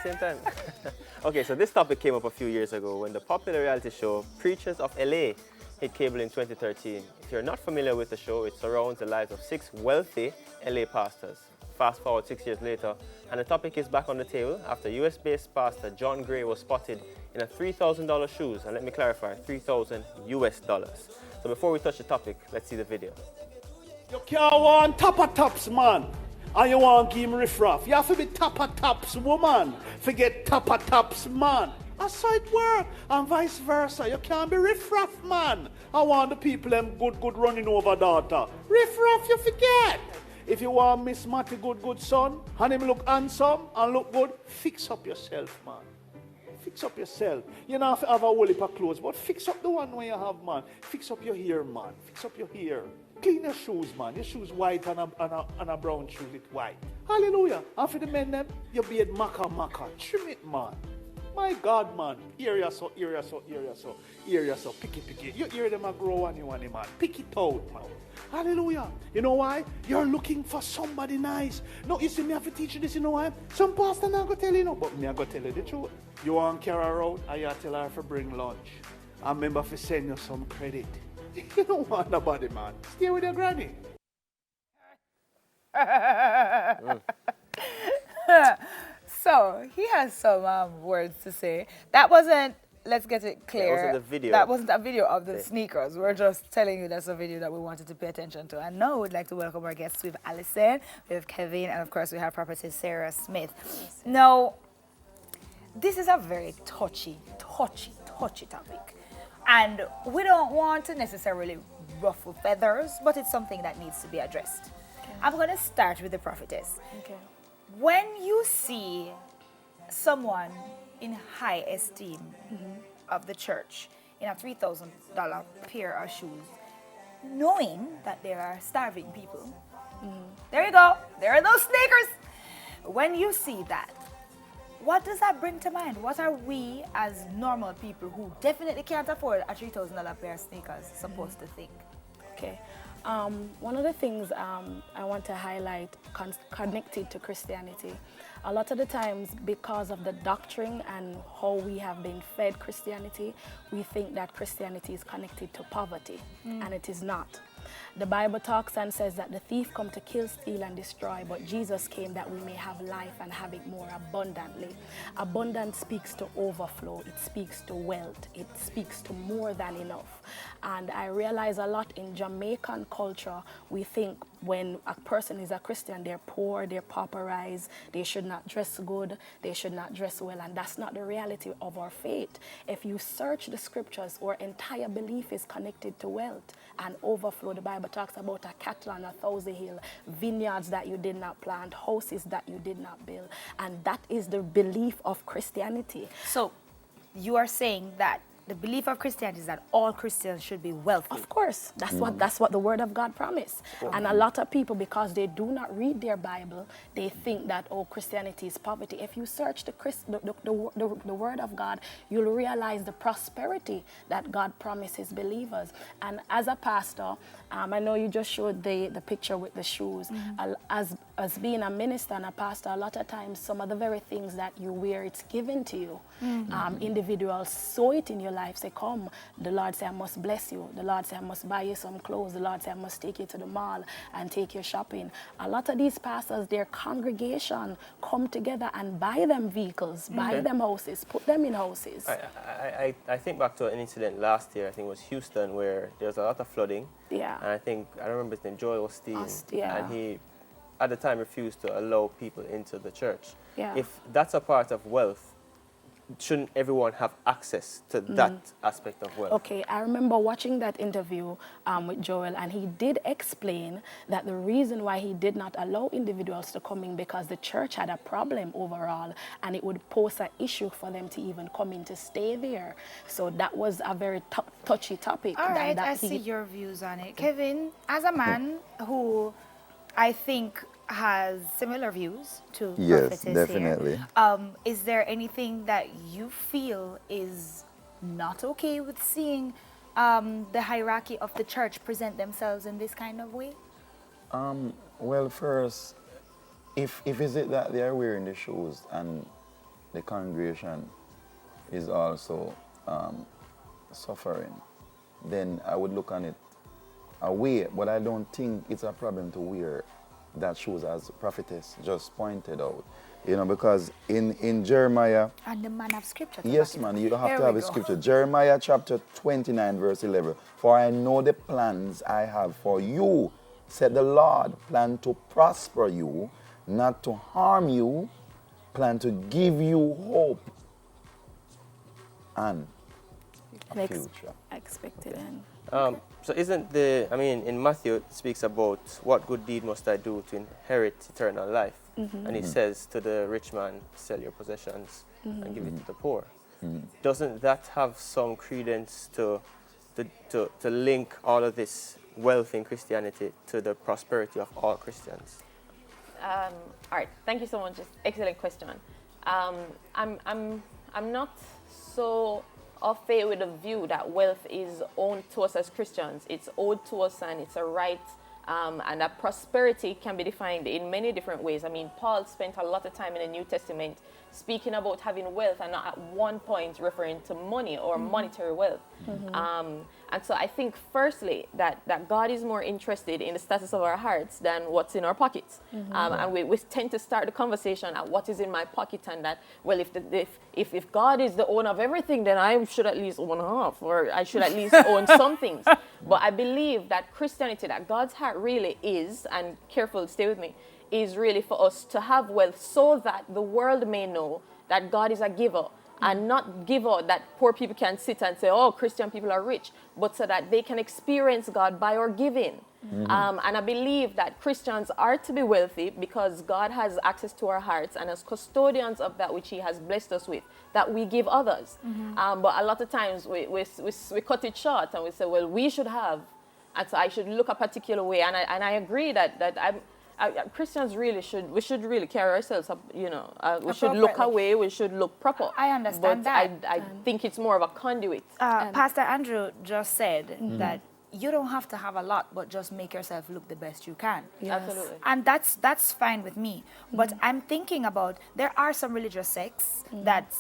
same time. Okay, so this topic came up a few years ago when the popular reality show Preachers of LA hit cable in 2013. If you're not familiar with the show, it surrounds the lives of 6 wealthy LA pastors. Fast forward 6 years later, and the topic is back on the table after US-based pastor John Gray was spotted in a $3,000 shoes, and let me clarify, $3,000 US dollars. So before we touch the topic, let's see the video. You can't want top of tops, man. And you want to give him riffraff. You have to be top of tops, woman. Forget top of tops, man. That's how it works. And vice versa. You can't be riffraff, man. I want the people them good running over daughter. Riffraff, you forget. If you want Miss Matty good son, and him look handsome and look good, fix up yourself, man. Fix up yourself. You don't have to have a whole heap of clothes, but fix up the one where you have, man. Fix up your hair, man. Fix up your hair. Clean your shoes, man. Your shoes white and a brown shoes it white. Hallelujah. And for the men them, you beard maca. Trim it, man. My God, man. Area so. Picky. You hear them a grow on you, man. Pick it out, man. Hallelujah. You know why? You're looking for somebody nice. No, you see, me have to teach you this, you know why? Some pastor not going to tell you, no, but me I going to tell you the truth. You want to carry her out, and you tell her to bring lunch. I remember to send you some credit. You don't want nobody, man. Stay with your granny. So, he has some words to say. That wasn't, let's get it clear. That wasn't the video. That wasn't a video of the sneakers. We're just telling you that's a video that we wanted to pay attention to. And now we'd like to welcome our guests. We have Alison, we have Kevin, and of course we have prophetess Sarah Smith. Now, this is a very touchy topic. And we don't want to necessarily ruffle feathers, but it's something that needs to be addressed. Okay. I'm going to start with the prophetess. Okay. When you see someone in high esteem of the church in a $3,000 pair of shoes, knowing that there are starving people, there you go, there are those sneakers. When you see that, what does that bring to mind? What are we as normal people who definitely can't afford a $3,000 pair of sneakers supposed to think? Okay. One of the things I want to highlight connected to Christianity, a lot of the times because of the doctrine and how we have been fed Christianity, we think that Christianity is connected to poverty, and it is not. The Bible talks and says that the thief come to kill, steal, and destroy, but Jesus came that we may have life and have it more abundantly. Abundance speaks to overflow. It speaks to wealth. It speaks to more than enough. And I realize a lot in Jamaican culture, we think when a person is a Christian, they're poor, they're pauperized, they should not dress good, they should not dress well, and that's not the reality of our faith. If you search the scriptures, our entire belief is connected to wealth and overflow. The Bible talks about a cattle on 1,000 hills, vineyards that you did not plant, houses that you did not build, and that is the belief of Christianity. So, you are saying that the belief of Christianity is that all Christians should be wealthy. Of course, that's what the Word of God promised. And a lot of people, because they do not read their Bible, they think that Christianity is poverty. If you search the Word of God, you'll realize the prosperity that God promises believers. And as a pastor, I know you just showed the picture with the shoes. As being a minister and a pastor, a lot of times some of the very things that you wear, it's given to you. Individuals sow it in your life, say, come. The Lord say, I must bless you. The Lord say, I must buy you some clothes. The Lord say, I must take you to the mall and take you shopping. A lot of these pastors, their congregation come together and buy them vehicles, buy them houses, put them in houses. I think back to an incident last year, I think it was Houston, where there was a lot of flooding. Yeah. And I remember his name, Joel Osteen. Yeah. And he, at the time, refused to allow people into the church. Yeah. If that's a part of wealth, shouldn't everyone have access to that aspect of wealth? Okay, I remember watching that interview with Joel, and he did explain that the reason why he did not allow individuals to come in because the church had a problem overall, and it would pose an issue for them to even come in to stay there. So that was a very touchy topic. All right, I see your views on it. Kevin, as a man who I think has similar views to Yes, prophetess definitely. here, is there anything that you feel is not okay with seeing the hierarchy of the church present themselves in this kind of way? Well, first, if is it that they are wearing the shoes and the congregation is also suffering, then I would look on it away. But I don't think it's a problem to wear that shoes, as prophetess just pointed out. Because in Jeremiah, And the man of scripture. to yes, back it man, up. you have Here to we have a go. scripture. Jeremiah chapter 29, verse 11. For I know the plans I have for you, said the Lord, plan to prosper you, not to harm you, plan to give you hope and a future. Expected end. So in Matthew it speaks about what good deed must I do to inherit eternal life. And he says to the rich man, sell your possessions and give it to the poor. Doesn't that have some credence to link all of this wealth in Christianity to the prosperity of all Christians? All right, thank you so much. Excellent question. I'm not so off faith with the view that wealth is owned to us as Christians. It's owed to us and it's a right, and that prosperity can be defined in many different ways. I mean, Paul spent a lot of time in the New Testament speaking about having wealth and not at one point referring to money or monetary wealth. And so I think firstly that God is more interested in the status of our hearts than what's in our pockets. And we tend to start the conversation at what is in my pocket, and that, well, if God is the owner of everything, then I should at least own half, or I should at least own some things. But I believe that Christianity, that God's heart really is, and careful, stay with me, is really for us to have wealth so that the world may know that God is a giver, and not giver that poor people can sit and say, oh, Christian people are rich, but so that they can experience God by our giving. And I believe that Christians are to be wealthy because God has access to our hearts, and as custodians of that which he has blessed us with, that we give others. But a lot of times we cut it short and we say, well, we should have, and so I should look a particular way. And I agree that Christians really should really carry ourselves up, we should look away, we should look proper. I understand that. I think it's more of a conduit. Pastor Andrew just said that you don't have to have a lot, but just make yourself look the best you can. Yes. Absolutely. And that's fine with me. But I'm thinking about, there are some religious sects that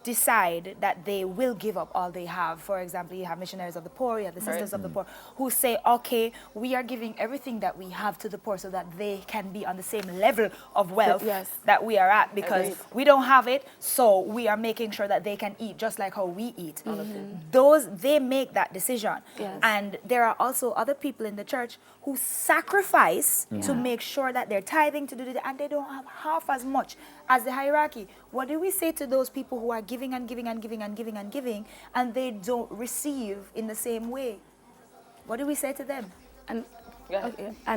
decide that they will give up all they have. For example, you have missionaries of the poor, you have the sisters of the poor, who say, okay, we are giving everything that we have to the poor so that they can be on the same level of wealth that we are at, because we don't have it, so we are making sure that they can eat just like how we eat. They make that decision. And there are also other people in the church who sacrifice to make sure that they're tithing to do it, and they don't have half as much as the hierarchy. What do we say to those people who are giving and giving and giving and giving and giving, and they don't receive in the same way? What do we say to them? And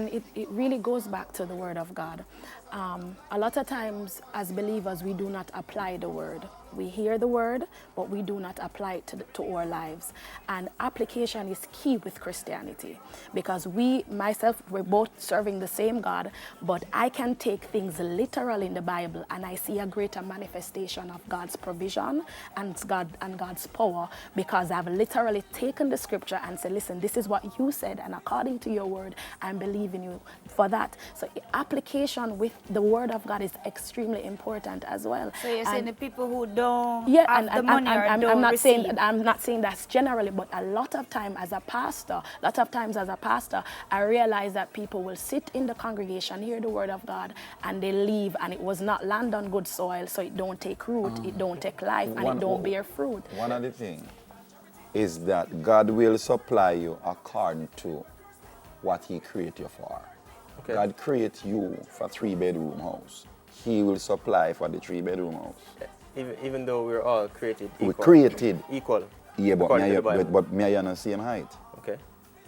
it really goes back to the word of God. A lot of times as believers we do not apply the word. We hear the word, but we do not apply it to our lives. And application is key with Christianity, because we're both serving the same God, but I can take things literal in the Bible and I see a greater manifestation of God's provision and God's power, because I've literally taken the scripture and said, listen, this is what you said, and according to your word, I'm believing you for that. So application with the word of God is extremely important as well. So you're saying the people who don't have the and money or I'm don't not receive. I'm not saying that's generally, but a lot of times as a pastor, I realize that people will sit in the congregation, hear the word of God, and they leave, and it was not land on good soil, so it don't take root, it don't take life, and it don't bear fruit. One of the things is that God will supply you according to what he created you for. Okay. God created you for a 3-bedroom house. He will supply for the 3-bedroom house. Even though we're all created equal. We're created equal. Yeah, but according to the Bible. but me and you are on the same height. Okay.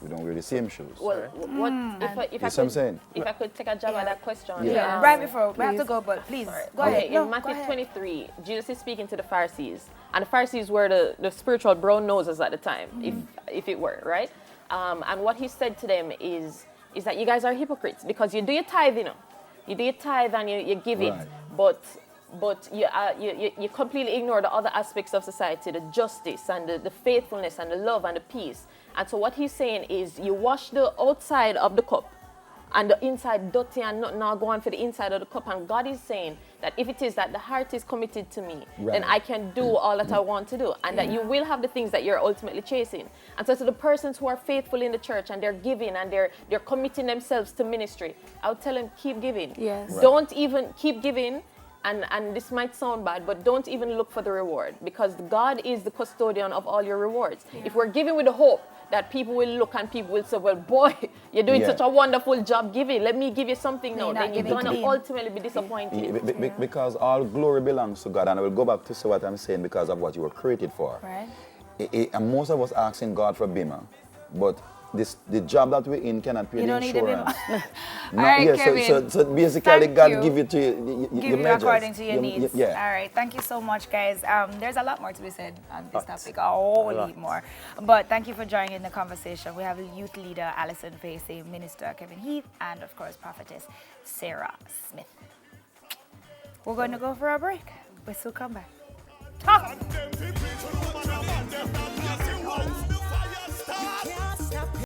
We don't wear the same shoes. Well, You see what I'm saying? if I could take a jab at that question. Yeah. Right before, we have to go, but please, go ahead. Okay, No, in Matthew go ahead. 23, Jesus is speaking to the Pharisees, and the Pharisees were the spiritual brown noses at the time, if it were, right? And what he said to them is that you guys are hypocrites, because you do your tithe, you do your tithe and you give it, but you completely ignore the other aspects of society, the justice and the faithfulness and the love and the peace. And so what he's saying is, you wash the outside of the cup and the inside dirty and not now go on for the inside of the cup. And God is saying that if it is that the heart is committed to me, then I can do all that I want to do, and that you will have the things that you're ultimately chasing. And so to the persons who are faithful in the church and they're giving and they're committing themselves to ministry, I would tell them, keep giving. Yes. Right. Don't even keep giving. And this might sound bad, but don't even look for the reward, because God is the custodian of all your rewards. If we're giving with the hope that people will look and people will say, well, boy, you're doing such a wonderful job giving. Let me give you something now. Then you're going to ultimately be disappointed. Because all glory belongs to God. And I will go back to say what I'm saying because of what you were created for. Right. And most of us asking God for bima, but the job that we're in cannot pay the insurance. All right, Kevin. So basically, God give it to you. Give you according to your needs. Yeah. All right. Thank you so much, guys. There's a lot more to be said on this topic. A whole lot more. But thank you for joining the conversation. We have youth leader Alison Facey, Minister Kevin Heath, and of course, Prophetess Sarah Smith. We're going to go for a break. We'll still come back. Talk.